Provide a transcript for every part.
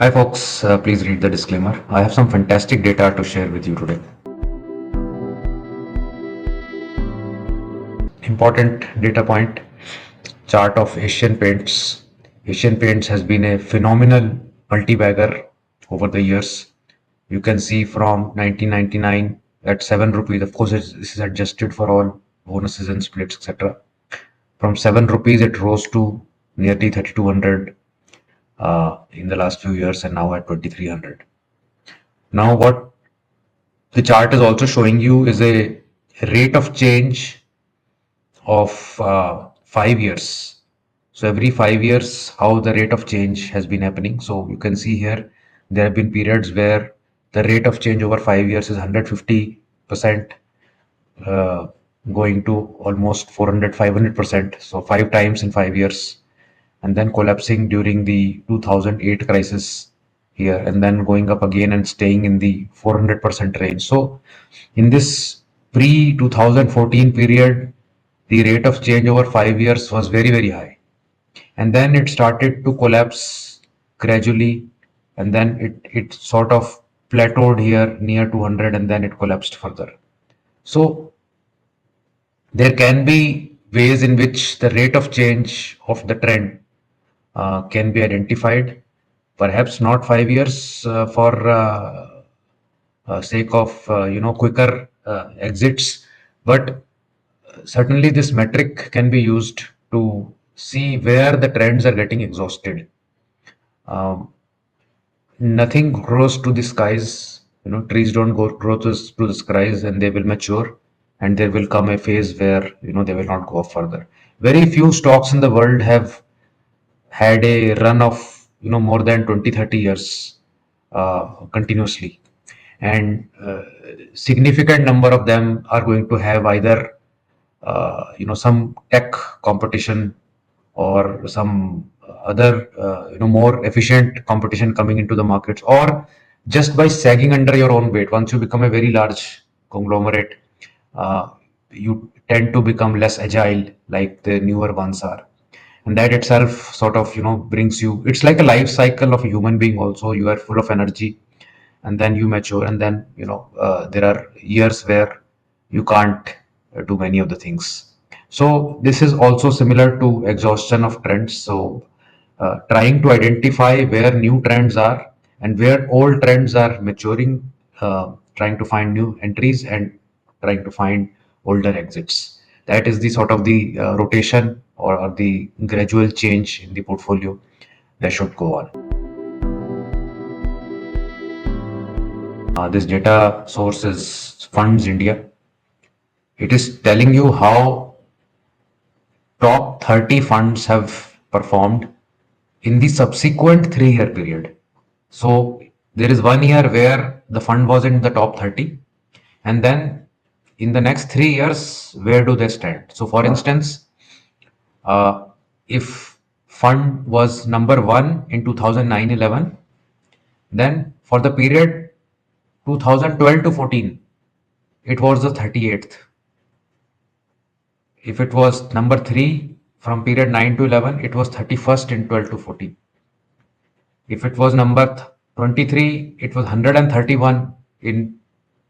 Hi folks, please read the disclaimer. I have some fantastic data to share with you today. Important data point, chart of Asian Paints. Asian Paints has been a phenomenal multi-bagger over the years. You can see from 1999 at 7 rupees, of course this is adjusted for all bonuses and splits, etc. From 7 rupees it rose to nearly 3200 in the last few years, and now at 2300. Now what the chart is also showing you is a rate of change of 5 years. So every 5 years, how the rate of change has been happening. So you can see here, there have been periods where the rate of change over 5 years is 150%, uh, going to almost 400, 500%. So 5 times in 5 years, and then collapsing during the 2008 crisis here, and then going up again and staying in the 400% range. So in this pre 2014 period, the rate of change over 5 years was very, very high. And then it started to collapse gradually. And then it sort of plateaued here near 200, and then it collapsed further. So there can be ways in which the rate of change of the trend can be identified. Perhaps not 5 years for sake of quicker exits, but certainly this metric can be used to see where the trends are getting exhausted. Um, Nothing grows to the skies. Trees don't grow to the skies, and they will mature, and there will come a phase where they will not go further. Very few stocks in the world have had a run of more than 20, 30 years continuously, and significant number of them are going to have either some tech competition or some other more efficient competition coming into the markets, or just by sagging under your own weight. Once you become a very large conglomerate, uh, you tend to become less agile like the newer ones are, and that itself sort of brings you, it's like a life cycle of a human being. Also, you are full of energy, and then you mature, and then there are years where you can't do many of the things. So this is also similar to exhaustion of trends. So trying to identify where new trends are and where old trends are maturing, trying to find new entries and trying to find older exits. That is the sort of the rotation, or the gradual change in the portfolio that should go on. This data source is Funds India. It is telling you how top 30 funds have performed in the subsequent 3 year period. So there is 1 year where the fund was in the top 30, and then in the next 3 years, where do they stand? So, for instance, uh, if fund was number one in 2009-11, then for the period 2012 to 14, it was the 38th. If it was number three from period 9 to 11, it was 31st in 12 to 14. If it was number 23, it was 131 in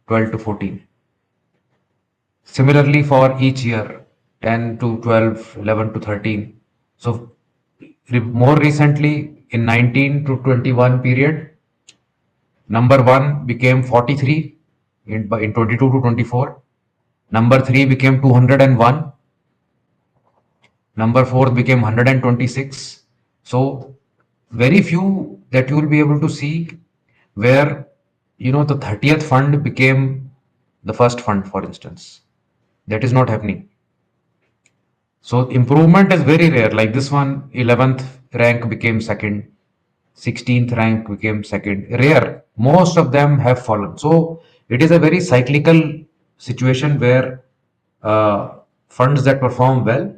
12 to 14. Similarly, for each year, 10 to 12, 11 to 13. So, more recently, in 19 to 21 period, number one became 43 in 22 to 24. Number three became 201. Number four became 126. So very few that you will be able to see where the 30th fund became the first fund, for instance. That is not happening. So improvement is very rare. Like this one, 11th rank became second, 16th rank became second. Rare. Most of them have fallen. So it is a very cyclical situation where funds that perform well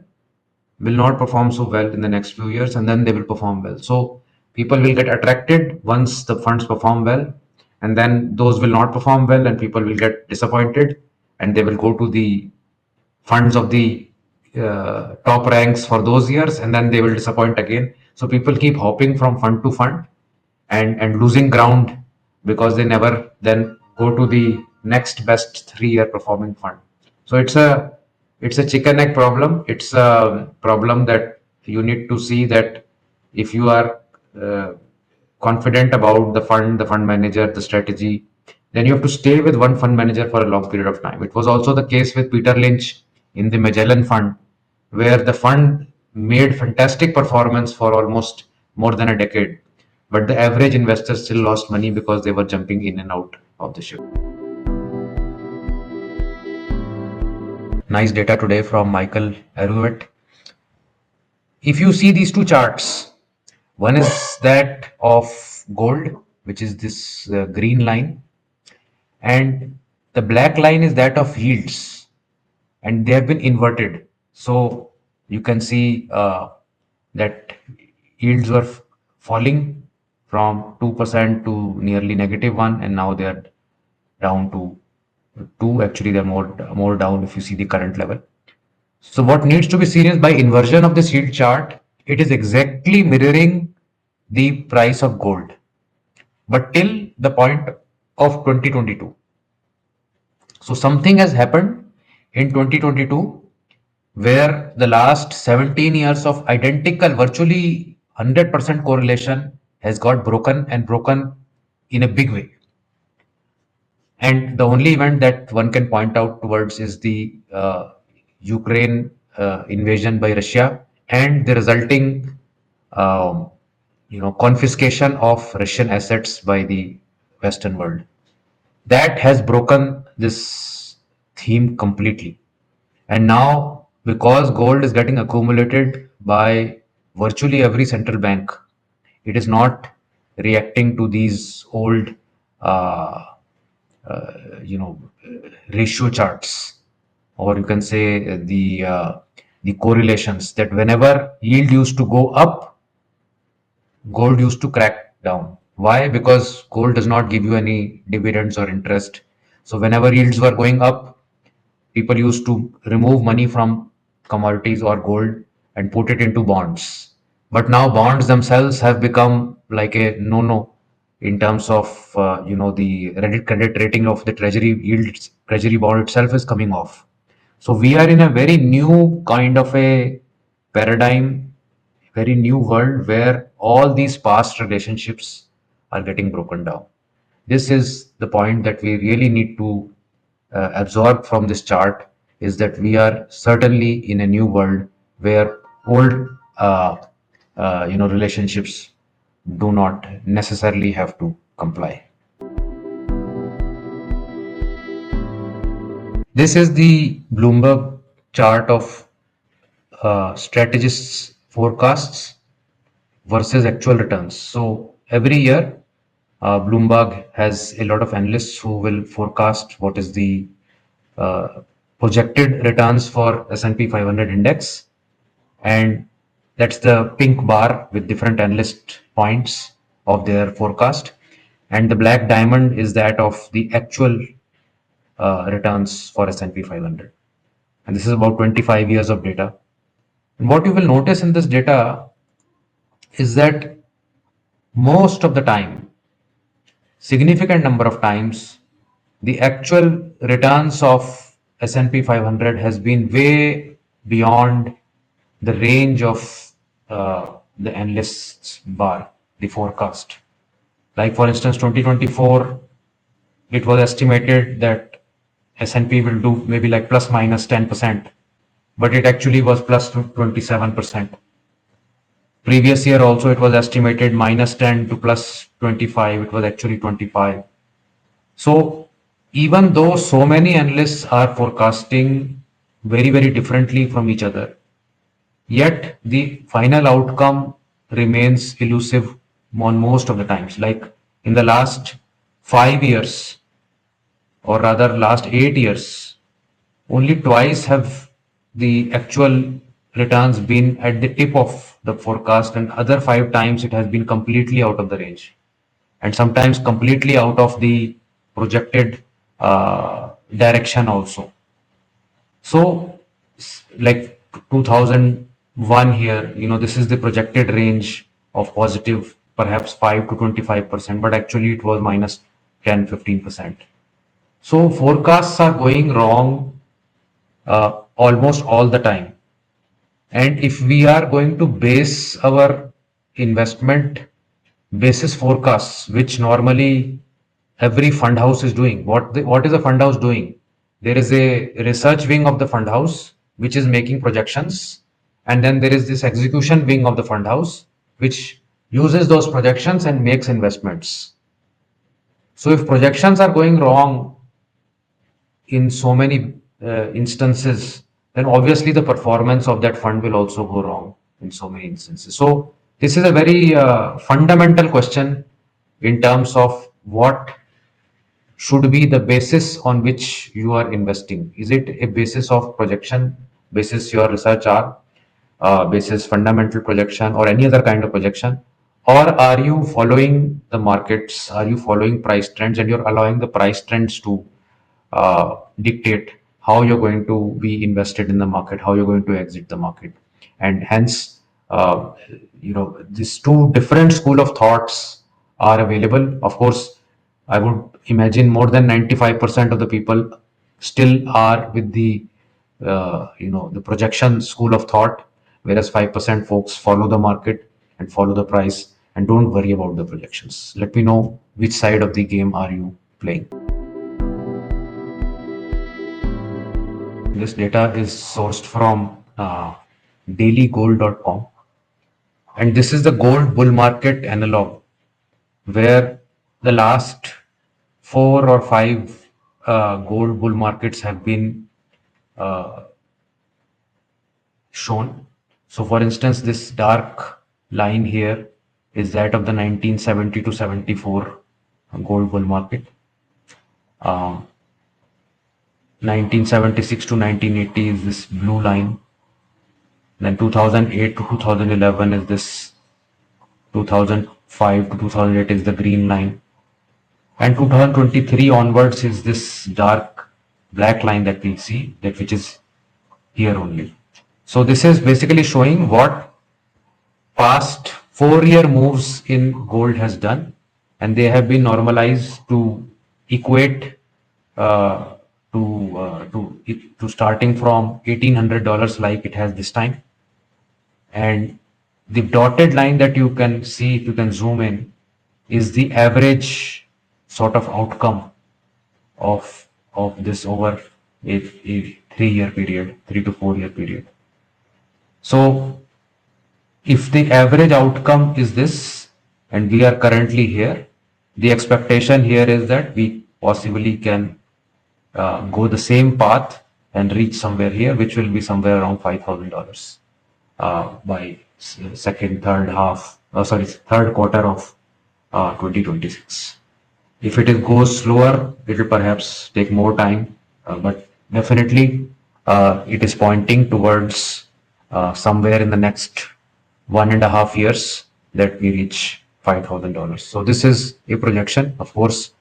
will not perform so well in the next few years, and then they will perform well. So people will get attracted once the funds perform well, and then those will not perform well, and people will get disappointed, and they will go to the funds of the top ranks for those years, and then they will disappoint again. So people keep hopping from fund to fund, and losing ground because they never then go to the next best 3 year performing fund. So it's a chicken egg problem. It's a problem that you need to see that if you are uh, confident about the fund manager, the strategy, then you have to stay with one fund manager for a long period of time. It was also the case with Peter Lynch in the Magellan Fund, where the fund made fantastic performance for almost more than a decade, but the average investor still lost money because they were jumping in and out of the ship. Nice data today from Michael Aruet. If you see these two charts, one is that of gold, which is this green line, and the black line is that of yields, and they have been inverted. So you can see that yields were falling from 2% to nearly -1, and now they are down to 2. Actually, they're more down if you see the current level. So what needs to be seen is by inversion of this yield chart, it is exactly mirroring the price of gold, but till the point of 2022. So something has happened in 2022 where the last 17 years of identical, virtually 100% correlation has got broken, and broken in a big way. And the only event that one can point out towards is the Ukraine invasion by Russia and the resulting, um, confiscation of Russian assets by the Western world. That has broken this theme completely. And now, because gold is getting accumulated by virtually every central bank, it is not reacting to these old, uh, uh, you know, ratio charts, or you can say the correlations that whenever yield used to go up, gold used to crack down. Why? Because gold does not give you any dividends or interest. So whenever yields were going up, people used to remove money from commodities or gold and put it into bonds. But now bonds themselves have become like a no-no in terms of the credit rating of the treasury yields. Treasury bond itself is coming off. So we are in a very new kind of a paradigm, very new world where all these past relationships are getting broken down. This is the point that we really need to absorb from this chart, is that we are certainly in a new world where old relationships do not necessarily have to comply. This is the Bloomberg chart of strategists' forecasts versus actual returns. So every year, Bloomberg has a lot of analysts who will forecast what is the uh, projected returns for S&P 500 index, and that's the pink bar with different analyst points of their forecast, and the black diamond is that of the actual returns for S&P 500, and this is about 25 years of data. And what you will notice in this data is that most of the time, significant number of times, the actual returns of S&P 500 has been way beyond the range of the analysts bar, the forecast. Like for instance, 2024, it was estimated that S&P will do maybe like plus minus 10%, but it actually was plus 27%. Previous year also it was estimated minus 10 to plus 25, it was actually 25. So even though so many analysts are forecasting very, very differently from each other, yet the final outcome remains elusive on most of the times. Like in the last 5 years, or rather last 8 years, only twice have the actual returns been at the tip of the forecast, and other 5 times it has been completely out of the range, and sometimes completely out of the projected direction also. So, like 2001 here, this is the projected range of positive perhaps 5 to 25%, but actually it was minus 10, 15%. So forecasts are going wrong almost all the time. And if we are going to base our investment basis forecasts, which normally every fund house is doing, what is a fund house doing? There is a research wing of the fund house which is making projections, and then there is this execution wing of the fund house which uses those projections and makes investments. So if projections are going wrong in so many instances, then obviously the performance of that fund will also go wrong in so many instances. So this is a very fundamental question in terms of what should be the basis on which you are investing. Is it a basis of projection, basis your research R, basis fundamental projection, or any other kind of projection? Or are you following the markets? Are you following price trends and you're allowing the price trends to dictate how you're going to be invested in the market, how you're going to exit the market? And hence, these two different school of thoughts are available. Of course, I would imagine more than 95% of the people still are with the projection school of thought, whereas 5% folks follow the market and follow the price and don't worry about the projections. Let me know which side of the game are you playing. This data is sourced from dailygold.com, and this is the gold bull market analog, where the last 4 or 5 gold bull markets have been uh, shown. So, for instance, this dark line here is that of the 1970 to 74 gold bull market. 1976 to 1980 is this blue line. Then 2008 to 2011 is this. 2005 to 2008 is the green line. And 2023 onwards is this dark black line that we see, that which is here only. So this is basically showing what past 4-year moves in gold has done, and they have been normalized to equate uh, to starting from $1,800 like it has this time. And the dotted line that you can see, if you can zoom in, is the average sort of outcome of this over a 3-year period, 3 to 4 year period. So if the average outcome is this, and we are currently here, the expectation here is that we possibly can go the same path and reach somewhere here, which will be somewhere around $5,000 by third quarter of 2026. If it goes slower, it will perhaps take more time, but definitely it is pointing towards somewhere in the next 1.5 years that we reach $5,000. So this is a projection. Of course,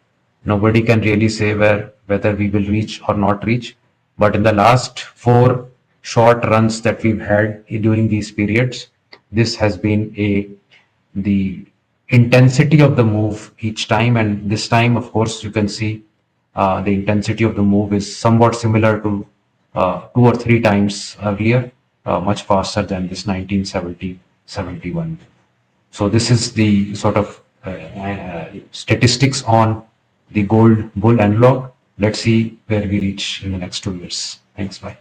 nobody can really say whether we will reach or not reach. But in the last 4 short runs that we've had during these periods, this has been the intensity of the move each time. And this time, of course, you can see the intensity of the move is somewhat similar to 2 or 3 times earlier, much faster than this 1970-71. So this is the sort of statistics on the gold bull analog. Let's see where we reach in the next 2 years. Thanks. Bye.